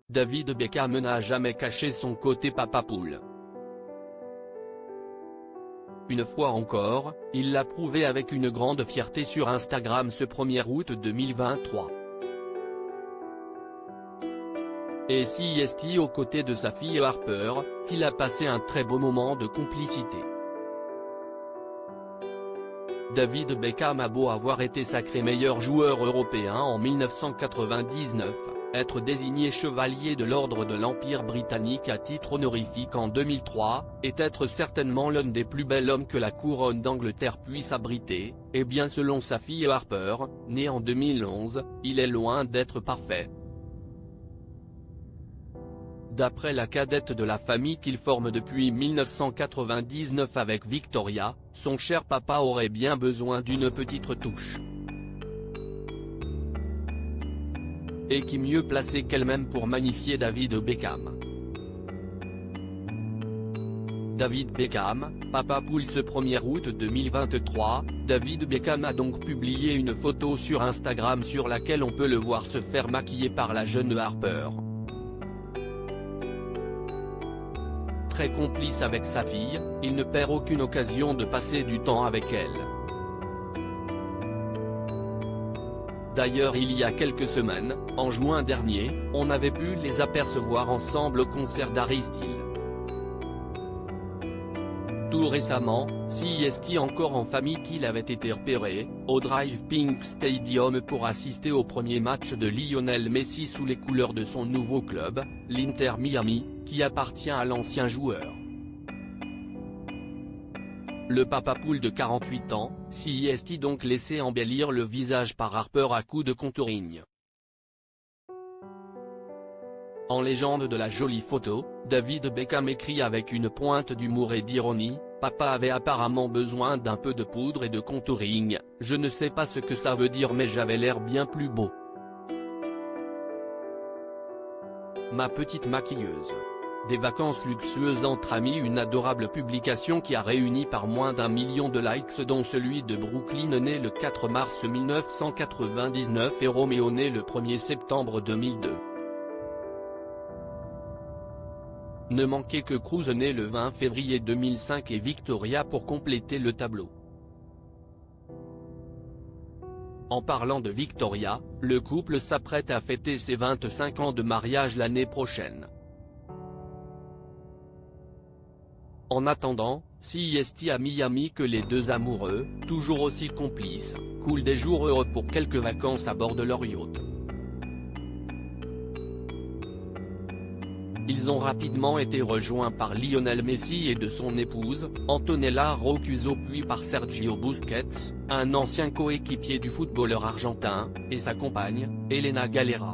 David Beckham n'a jamais caché son côté papa poule. Une fois encore, il l'a prouvé avec une grande fierté sur Instagram ce 1er août 2023. Et CST aux côtés de sa fille Harper, qu'il a passé un très beau moment de complicité. David Beckham a beau avoir été sacré meilleur joueur européen en 1999, être désigné chevalier de l'ordre de l'Empire britannique à titre honorifique en 2003, et être certainement l'un des plus bels hommes que la couronne d'Angleterre puisse abriter, et bien selon sa fille Harper, née en 2011, il est loin d'être parfait. D'après la cadette de la famille qu'il forme depuis 1999 avec Victoria, son cher papa aurait bien besoin d'une petite retouche. Et qui mieux placé qu'elle-même pour magnifier David Beckham. David Beckham, papa poule ce 1er août 2023, David Beckham a donc publié une photo sur Instagram sur laquelle on peut le voir se faire maquiller par la jeune Harper. Très complice avec sa fille, il ne perd aucune occasion de passer du temps avec elle. D'ailleurs il y a quelques semaines, en juin dernier, on avait pu les apercevoir ensemble au concert d'Harry Styles. Tout récemment, CST encore en famille qu'il avait été repéré, au Drive Pink Stadium pour assister au premier match de Lionel Messi sous les couleurs de son nouveau club, l'Inter Miami, qui appartient à l'ancien joueur. Le papa poule de 48 ans, CST donc laissé embellir le visage par Harper à coups de contouring. En légende de la jolie photo, David Beckham écrit avec une pointe d'humour et d'ironie, « Papa avait apparemment besoin d'un peu de poudre et de contouring, je ne sais pas ce que ça veut dire mais j'avais l'air bien plus beau. Ma petite maquilleuse. » Des vacances luxueuses entre amis, une adorable publication qui a réuni par moins d'1 million de likes dont celui de Brooklyn né le 4 mars 1999 et Roméo né le 1er septembre 2002. Ne manquait que Cruz né le 20 février 2005 et Victoria pour compléter le tableau. En parlant de Victoria, le couple s'apprête à fêter ses 25 ans de mariage l'année prochaine. En attendant, CST à Miami que les deux amoureux, toujours aussi complices, coulent des jours heureux pour quelques vacances à bord de leur yacht. Ils ont rapidement été rejoints par Lionel Messi et de son épouse, Antonella Roccuzzo puis par Sergio Busquets, un ancien coéquipier du footballeur argentin, et sa compagne, Elena Galera.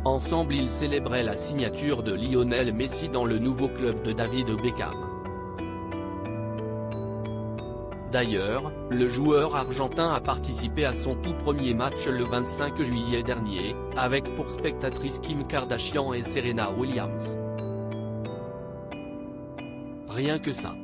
Ensemble ils célébraient la signature de Lionel Messi dans le nouveau club de David Beckham. D'ailleurs, le joueur argentin a participé à son tout premier match le 25 juillet dernier, avec pour spectatrices Kim Kardashian et Serena Williams. Rien que ça.